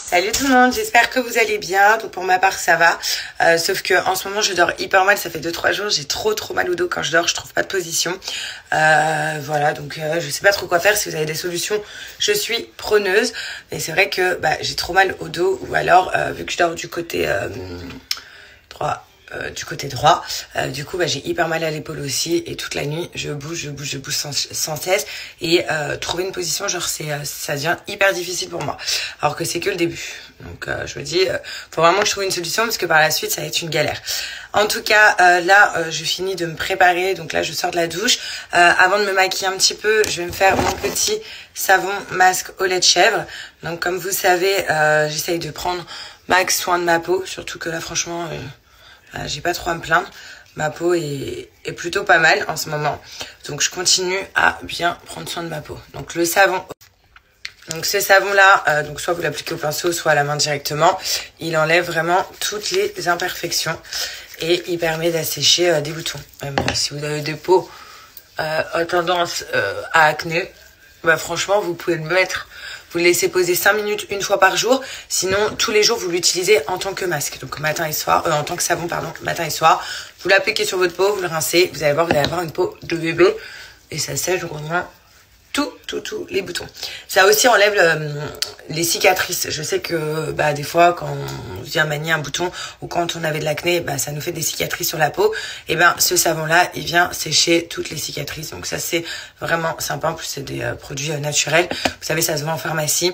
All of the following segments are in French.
Salut tout le monde, j'espère que vous allez bien. Donc pour ma part ça va, sauf que en ce moment je dors hyper mal. Ça fait 2-3 jours, j'ai trop mal au dos quand je dors, je trouve pas de position. Voilà, donc je sais pas trop quoi faire. Si vous avez des solutions, je suis preneuse. Mais c'est vrai que j'ai trop mal au dos, ou alors vu que je dors du côté droit. Du coup j'ai hyper mal à l'épaule aussi, et toute la nuit je bouge sans cesse, et trouver une position genre ça devient hyper difficile pour moi, alors que c'est que le début. Donc je me dis faut vraiment que je trouve une solution, parce que par la suite ça va être une galère. En tout cas là je finis de me préparer, donc là je sors de la douche. Avant de me maquiller un petit peu, je vais me faire mon petit savon masque au lait de chèvre. Donc comme vous savez, j'essaye de prendre max soin de ma peau, surtout que là franchement j'ai pas trop à me plaindre. Ma peau est plutôt pas mal en ce moment. Donc je continue à bien prendre soin de ma peau. Donc le savon. Donc ce savon là, donc soit vous l'appliquez au pinceau, soit à la main directement. Il enlève vraiment toutes les imperfections et il permet d'assécher des boutons. Même si vous avez des peaux à tendance à acné, franchement vous pouvez le mettre. Vous le laissez poser 5 minutes une fois par jour. Sinon, tous les jours, vous l'utilisez en tant que masque. Donc, matin et soir, en tant que savon, pardon, matin et soir. Vous l'appliquez sur votre peau, vous le rincez. Vous allez voir, vous allez avoir une peau de bébé. Et ça sèche vraiment tous les boutons. Ça aussi enlève les cicatrices. Je sais que des fois quand on vient manier un bouton, ou quand on avait de l'acné, ça nous fait des cicatrices sur la peau. Et ce savon là il vient sécher toutes les cicatrices. Donc ça c'est vraiment sympa. En plus c'est des produits naturels, vous savez, ça se vend en pharmacie.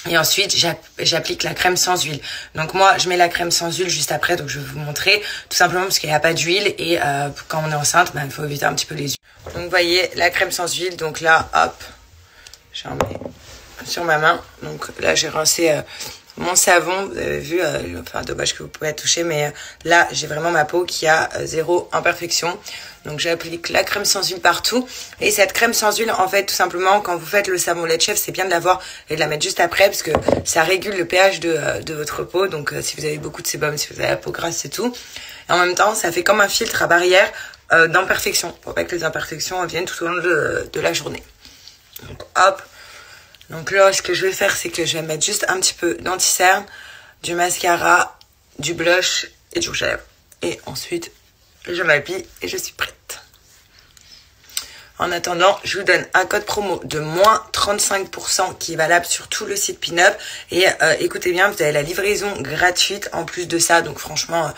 Et ensuite, j'applique la crème sans huile. Donc moi, je mets la crème sans huile juste après. Donc je vais vous montrer, tout simplement parce qu'il n'y a pas d'huile. Et quand on est enceinte, il faut éviter un petit peu les huiles. Donc vous voyez, la crème sans huile. Donc là, hop, j'en mets sur ma main. Donc là, j'ai rincé mon savon. Vous avez vu, dommage que vous pouvez toucher. Mais là, j'ai vraiment ma peau qui a zéro imperfection. Donc j'applique la crème sans huile partout. Et cette crème sans huile, en fait, tout simplement, quand vous faites le savon lait de chèvre, c'est bien de l'avoir et de la mettre juste après, parce que ça régule le pH de votre peau. Donc si vous avez beaucoup de sébum, si vous avez la peau grasse et tout. Et en même temps, ça fait comme un filtre à barrière d'imperfections, pour pas que les imperfections viennent tout au long de la journée. Donc hop. Donc là, ce que je vais faire, c'est que je vais mettre juste un petit peu d'anti-cerne, du mascara, du blush et du rouge à lèvres. Et ensuite, je m'habille et je suis prête. En attendant, je vous donne un code promo de moins 35% qui est valable sur tout le site Pinup. Et écoutez bien, vous avez la livraison gratuite en plus de ça. Donc franchement,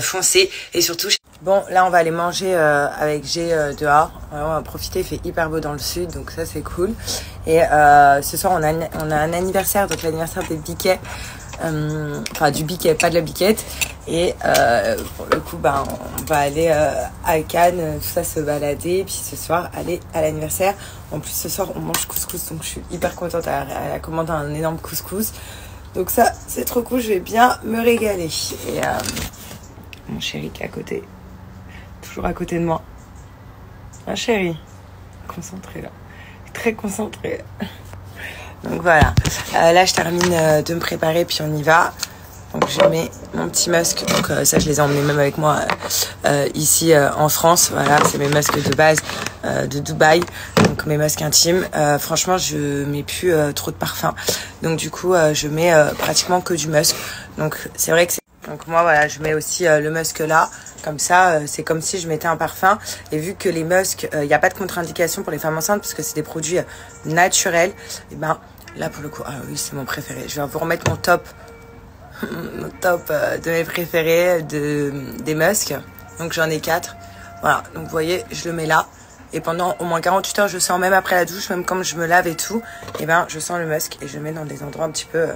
foncez. Et surtout, bon, là on va aller manger avec G dehors. On va profiter, il fait hyper beau dans le sud, donc ça c'est cool. Et ce soir on a un anniversaire, donc l'anniversaire des biquets. Enfin du biquet, pas de la biquette. Et pour le coup on va aller à Cannes, tout ça, se balader, puis ce soir aller à l'anniversaire. En plus ce soir on mange couscous, donc je suis hyper contente. Elle a commandé un énorme couscous, donc ça c'est trop cool, je vais bien me régaler. Et mon chéri qui est à côté, toujours à côté de moi. Un chéri concentré là, très concentré. Donc voilà, là je termine de me préparer, puis on y va. Donc je mets mon petit masque, donc ça je les ai emmenés même avec moi ici en France. Voilà, c'est mes masques de base de Dubaï, donc mes masques intimes. Franchement je mets plus trop de parfum, donc du coup je mets pratiquement que du musk. Donc c'est vrai que donc moi voilà, je mets aussi le musk là, comme ça c'est comme si je mettais un parfum. Et vu que les musks, il n'y a pas de contre-indication pour les femmes enceintes, parce que c'est des produits naturels, et là pour le coup, oui c'est mon préféré. Je vais vous remettre mon top de mes préférés des musks. Donc j'en ai 4. Voilà, donc vous voyez, je le mets là. Et pendant au moins 48 heures, je sens, même après la douche, même quand je me lave et tout, je sens le musk, et je le mets dans des endroits un petit peu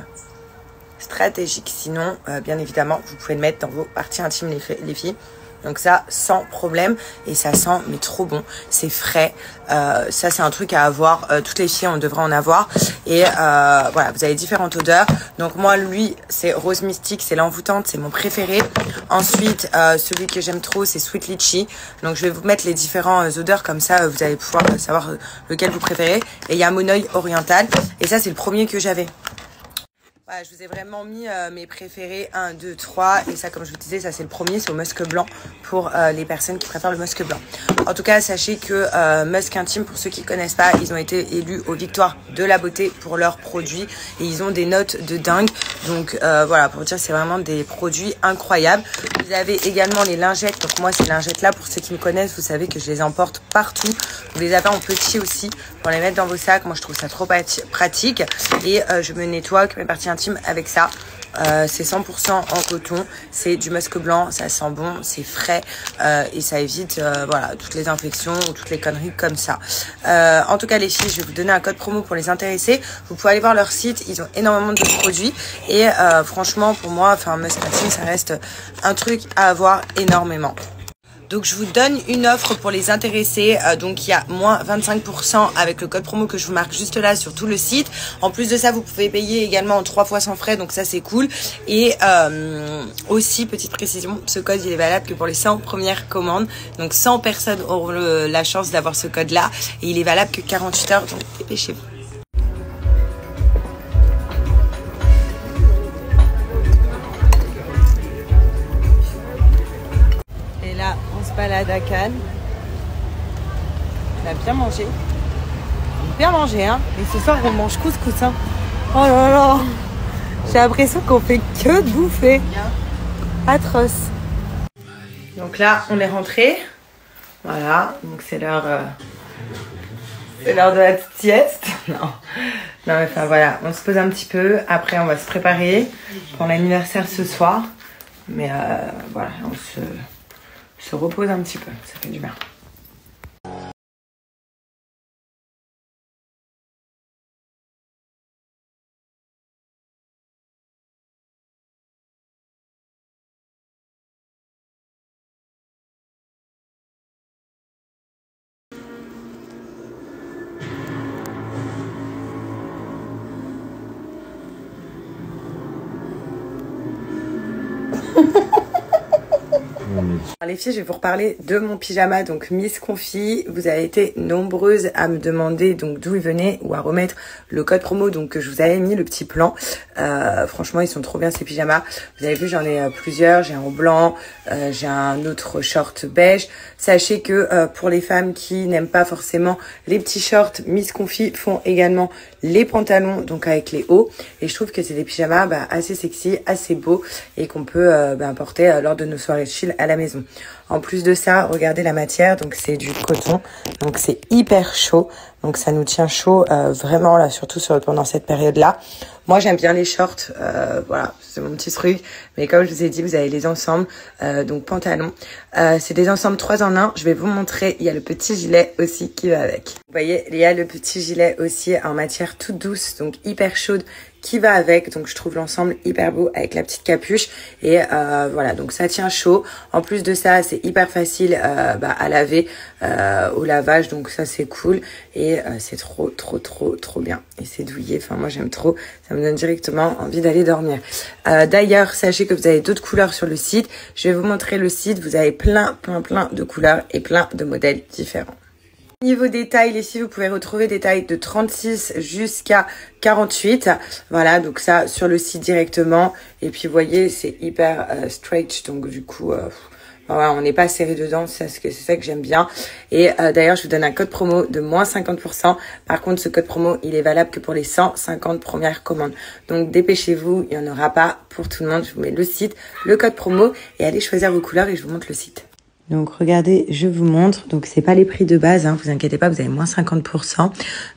stratégiques. Sinon, bien évidemment, vous pouvez le mettre dans vos parties intimes, les filles. Donc ça, sans problème. Et ça sent mais trop bon. C'est frais. Ça, c'est un truc à avoir. Toutes les filles, on devrait en avoir. Et voilà, vous avez différentes odeurs. Donc moi, lui, c'est Rose Mystique. C'est l'envoûtante. C'est mon préféré. Ensuite, celui que j'aime trop, c'est Sweet Litchi. Donc je vais vous mettre les différentes odeurs. Comme ça, vous allez pouvoir savoir lequel vous préférez. Et il y a Monoï Oriental. Et ça, c'est le premier que j'avais. Voilà, je vous ai vraiment mis mes préférés 1, 2, 3. Et ça, comme je vous disais, ça c'est le premier, c'est au musc blanc pour les personnes qui préfèrent le musc blanc. En tout cas, sachez que Musk Intime, pour ceux qui connaissent pas, ils ont été élus aux victoires de la beauté pour leurs produits et ils ont des notes de dingue. Donc voilà, pour dire, c'est vraiment des produits incroyables. Vous avez également les lingettes. Donc moi, ces lingettes là, pour ceux qui me connaissent, vous savez que je les emporte partout. Vous les avez en petit aussi pour les mettre dans vos sacs. Moi, je trouve ça trop pratique et je me nettoie que mes parties intimes avec ça. C'est 100% en coton, c'est du musc blanc, ça sent bon, c'est frais et ça évite voilà, toutes les infections ou toutes les conneries comme ça. En tout cas les filles, je vais vous donner un code promo pour les intéresser. Vous pouvez aller voir leur site, ils ont énormément de produits et franchement pour moi, enfin Musk Intime, ça reste un truc à avoir énormément. Donc je vous donne une offre pour les intéresser, donc il y a moins 25% avec le code promo que je vous marque juste là sur tout le site. En plus de ça, vous pouvez payer également en 3 fois sans frais, donc ça c'est cool. Et aussi, petite précision, ce code il est valable que pour les 100 premières commandes. Donc 100 personnes auront la chance d'avoir ce code là et il est valable que 48 heures, donc dépêchez-vous. Balade à Cannes. On a bien mangé. Bien mangé, hein. Et ce soir, on mange couscous, hein. Oh là là. J'ai l'impression qu'on fait que de bouffer. Atroce. Donc là, on est rentré. Voilà. Donc c'est l'heure de la sieste. Non. Non, mais enfin voilà. On se pose un petit peu. Après, on va se préparer pour l'anniversaire ce soir. Mais voilà, on se repose un petit peu, ça fait du bien. Les filles, je vais vous reparler de mon pyjama, donc Miss Confi. Vous avez été nombreuses à me demander donc d'où il venait ou à remettre le code promo, donc que je vous avais mis le petit plan. Franchement, ils sont trop bien ces pyjamas. Vous avez vu, j'en ai plusieurs. J'ai un en blanc, j'ai un autre short beige. Sachez que pour les femmes qui n'aiment pas forcément les petits shorts, Miss Confi font également les pantalons, donc avec les hauts. Et je trouve que c'est des pyjamas assez sexy, assez beaux et qu'on peut porter lors de nos soirées chill à la maison. En plus de ça, regardez la matière, donc c'est du coton, donc c'est hyper chaud, donc ça nous tient chaud vraiment là, surtout pendant cette période-là. Moi j'aime bien les shorts, voilà, c'est mon petit truc, mais comme je vous ai dit, vous avez les ensembles, donc pantalon. C'est des ensembles 3 en 1, je vais vous montrer, il y a le petit gilet aussi qui va avec. Vous voyez, il y a le petit gilet aussi en matière toute douce, donc hyper chaude, qui va avec, donc je trouve l'ensemble hyper beau avec la petite capuche et voilà, donc ça tient chaud. En plus de ça, c'est hyper facile à laver au lavage, donc ça c'est cool et c'est trop bien et c'est douillet. Enfin moi j'aime trop, ça me donne directement envie d'aller dormir. D'ailleurs, sachez que vous avez d'autres couleurs sur le site. Je vais vous montrer le site, vous avez plein de couleurs et plein de modèles différents. Niveau des tailles, ici vous pouvez retrouver des tailles de 36 jusqu'à 48. Voilà, donc ça sur le site directement. Et puis vous voyez, c'est hyper stretch, donc du coup, voilà, on n'est pas serré dedans, c'est ça que j'aime bien. Et d'ailleurs, je vous donne un code promo de moins 50%. Par contre, ce code promo, il est valable que pour les 150 premières commandes. Donc dépêchez-vous, il n'y en aura pas pour tout le monde. Je vous mets le site, le code promo et allez choisir vos couleurs et je vous montre le site. Donc regardez, je vous montre. Donc c'est pas les prix de base, hein, vous inquiétez pas, vous avez moins 50%.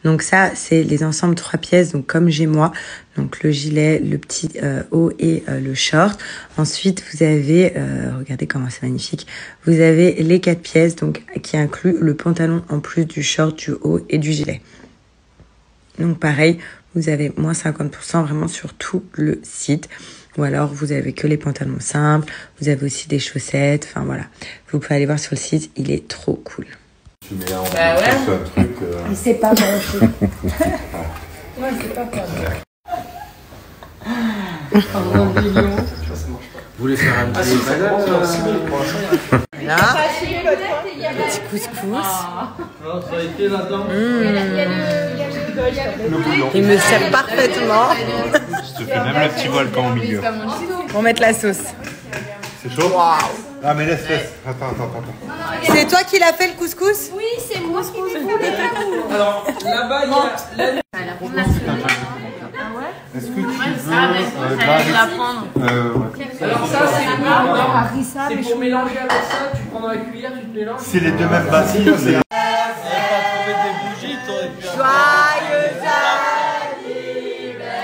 Donc ça, c'est les ensembles 3 pièces, donc comme j'ai moi. Donc le gilet, le petit haut et le short. Ensuite, vous avez, regardez comment c'est magnifique. Vous avez les 4 pièces, donc qui inclut le pantalon en plus du short, du haut et du gilet. Donc pareil, vous avez moins 50% vraiment sur tout le site. Ou alors, vous avez que les pantalons simples. Vous avez aussi des chaussettes. Enfin, voilà. Vous pouvez aller voir sur le site. Il est trop cool. Tu mets en un truc... Et c'est pas branché. Ouais, c'est pas branché. Vous voulez faire un petit Là, petit couscous. Il me sert parfaitement. Je te fais même le petit volcan au milieu. On va mettre la sauce. C'est chaud? Waouh. Ah mais laisse. Attends. C'est toi qui l'as fait le couscous? Oui, c'est moi qui l'ai fait. Alors, là-bas, il y a la... Est-ce que tu veux la prendre. Alors ça, c'est pour mélanger avec ça. Tu prends dans la cuillère, tu te mélanges. C'est les deux mêmes bassines. Joyeux anniversaire,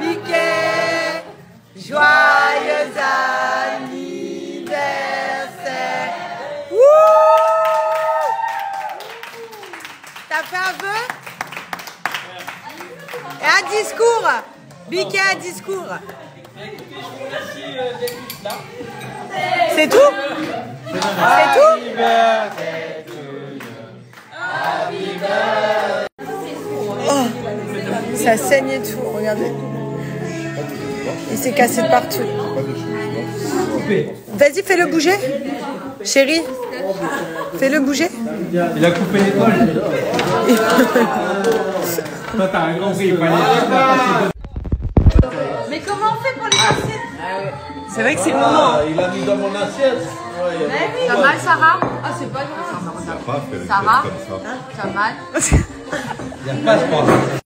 Biquet. Joyeux anniversaire. Wouh! T'as fait un vœu? Et un discours. Biquet, un discours. C'est tout? C'est tout? Oh, ça saigne et tout, regardez. Il s'est cassé de partout. Vas-y, fais-le bouger. Chérie, fais-le bouger. Il a coupé l'étoile. Toi, t'as un grand prix. Mais comment on fait pour les passer? C'est vrai que c'est le moment. Il a mis dans mon assiette. T'as mal, Sarah? Ah, c'est pas grave. Sarah? T'as mal? Il n'y a pas de